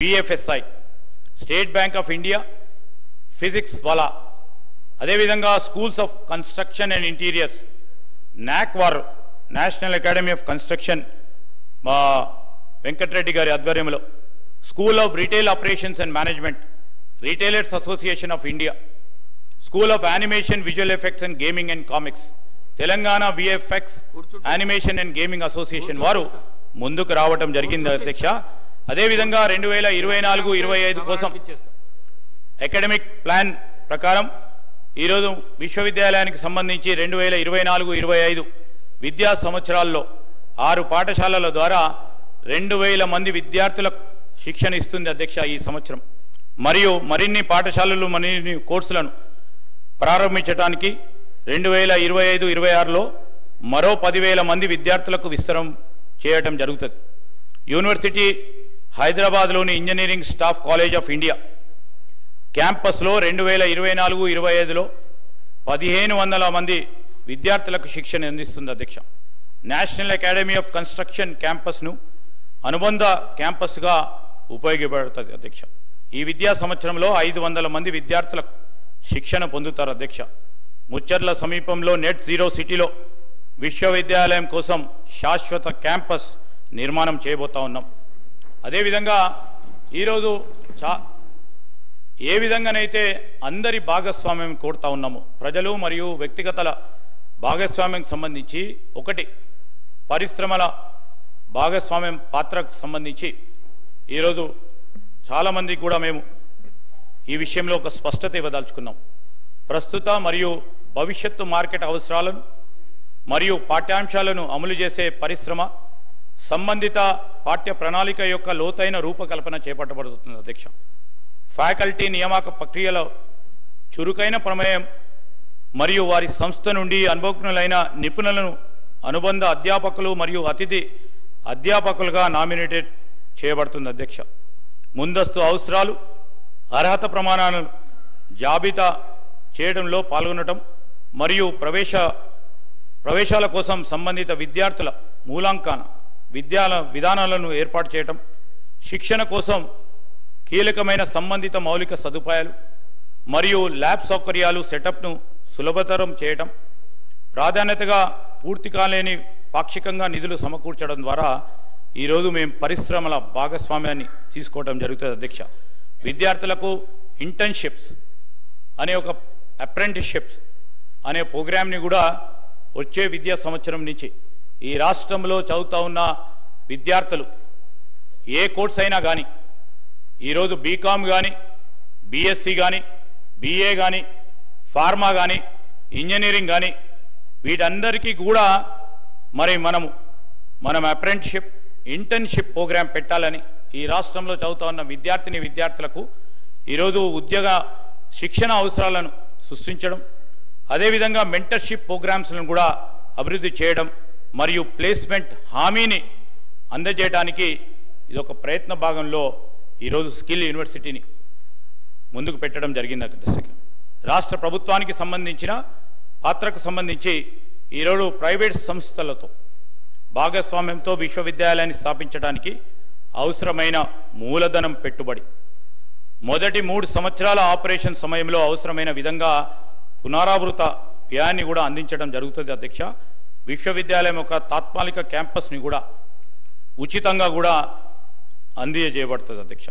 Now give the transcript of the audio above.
BFSI, State Bank of India, Physics Wala, అదేవిధంగా schools of construction and interiors, నాక్వార్ national academy of construction మా వెంకటరెడ్డి గారి ఆధ్వర్యంలో, school of retail operations and management, retailers association of India, school of animation visual effects and gaming and comics, Telangana VFX animation and gaming association వారు ముందుకు రావటం జరిగింది అధ్యక్ష. అదేవిధంగా 2024-25 కోసం అకాడమిక్ ప్లాన్ ప్రకారం ఈరోజు విశ్వవిద్యాలయానికి సంబంధించి 2024-25 విద్యా సంవత్సరాల్లో 6 పాఠశాలల ద్వారా 2000 మంది విద్యార్థులకు శిక్షణ ఇస్తుంది అధ్యక్ష ఈ సంవత్సరం. మరియు మరిన్ని పాఠశాలలు మరిన్ని కోర్సులను ప్రారంభించడానికి 2025-26లో మరో 10,000 మంది విద్యార్థులకు విస్తరం చేయటం జరుగుతుంది. యూనివర్సిటీ హైదరాబాద్లోని engineering staff college of India క్యాంపస్లో 2024-25లో 1,500 మంది విద్యార్థులకు శిక్షణ అందిస్తుంది అధ్యక్ష. నేషనల్ అకాడమీ ఆఫ్ కన్స్ట్రక్షన్ క్యాంపస్ను అనుబంధ క్యాంపస్గా ఉపయోగపడుతుంది అధ్యక్ష. ఈ విద్యా సంవత్సరంలో 500 మంది విద్యార్థులకు శిక్షణ పొందుతారు అధ్యక్ష. ముచ్చర్ల సమీపంలో నెట్ జీరో సిటీలో విశ్వవిద్యాలయం కోసం శాశ్వత క్యాంపస్ నిర్మాణం చేయబోతా ఉన్నాం. అదేవిధంగా ఈరోజు ఏ విధంగానైతే అందరి భాగస్వామ్యం కోరుతా ఉన్నాము, ప్రజలు మరియు వ్యక్తిగత భాగస్వామ్యం సంబంధించి, ఒకటి పరిశ్రమల భాగస్వామ్యం పాత్రకు సంబంధించి ఈరోజు చాలామంది కూడా మేము ఈ విషయంలో ఒక స్పష్టత ఇవ్వదలుచుకున్నాం. ప్రస్తుత మరియు భవిష్యత్తు మార్కెట్ అవసరాలను మరియు పాఠ్యాంశాలను అమలు చేసే పరిశ్రమ సంబంధిత పాఠ్య ప్రణాళిక యొక్క లోతైన రూపకల్పన చేపట్టబడుతుంది అధ్యక్ష. ఫ్యాకల్టీ నియామక ప్రక్రియలో చురుకైన ప్రమేయం మరియు వారి సంస్థ నుండి అనుభవజ్ఞులైన నిపుణులను అనుబంధ అధ్యాపకులు మరియు అతిథి అధ్యాపకులుగా నామినేటెడ్ చేయబడుతుంది అధ్యక్ష. ముందస్తు అవసరాలు, అర్హత ప్రమాణాలను జాబితా చేయడంలో పాల్గొనటం మరియు ప్రవేశాల కోసం సంబంధిత విద్యార్థుల మూలాంకన విధానాలను ఏర్పాటు చేయటం, శిక్షణ కోసం కీలకమైన సంబంధిత మౌలిక సదుపాయాలు మరియు ల్యాబ్ సౌకర్యాలు సెటప్ను సులభతరం చేయటం, ప్రాధాన్యతగా పూర్తి కాలేని పాక్షికంగా నిధులు సమకూర్చడం ద్వారా ఈరోజు మేము పరిశ్రమల భాగస్వామ్యాన్ని తీసుకోవడం జరుగుతుంది అధ్యక్ష. విద్యార్థులకు ఇంటర్న్షిప్స్ అనే ఒక అప్రెంటిస్షిప్స్ అనే ప్రోగ్రామ్ని కూడా వచ్చే విద్యా సంవత్సరం నుంచి ఈ రాష్ట్రంలో చదువుతూ ఉన్న విద్యార్థులు ఏ కోర్స్ అయినా కానీ, ఈరోజు బీకామ్ కానీ, బీఎస్సీ కానీ, బీఏ కానీ, ఫార్మా కానీ, ఇంజనీరింగ్ కానీ, వీటందరికీ కూడా మరి మనం అప్రెంటిస్షిప్ ఇంటర్న్షిప్ ప్రోగ్రాం పెట్టాలని ఈ రాష్ట్రంలో చదువుతూ ఉన్న విద్యార్థులకు ఈరోజు ఉద్యోగ శిక్షణ అవసరాలను సృష్టించడం, అదేవిధంగా మెంటర్షిప్ ప్రోగ్రామ్స్లను కూడా అభివృద్ధి చేయడం మరియు ప్లేస్మెంట్ హామీని అందజేయడానికి ఇది ఒక ప్రయత్న భాగంలో ఈరోజు స్కిల్ యూనివర్సిటీని ముందుకు పెట్టడం జరిగింది. రాష్ట్ర ప్రభుత్వానికి సంబంధించిన పాత్రకు సంబంధించి ఈరోజు ప్రైవేట్ సంస్థలతో భాగస్వామ్యంతో విశ్వవిద్యాలయాన్ని స్థాపించడానికి అవసరమైన మూలధనం పెట్టుబడి మొదటి 3 సంవత్సరాల ఆపరేషన్ సమయంలో అవసరమైన విధంగా పునరావృత వ్యయాన్ని కూడా అందించడం జరుగుతుంది అధ్యక్ష. విశ్వవిద్యాలయం యొక్క తాత్కాలిక క్యాంపస్ని కూడా ఉచితంగా కూడా అందజేయబడుతుంది అధ్యక్ష.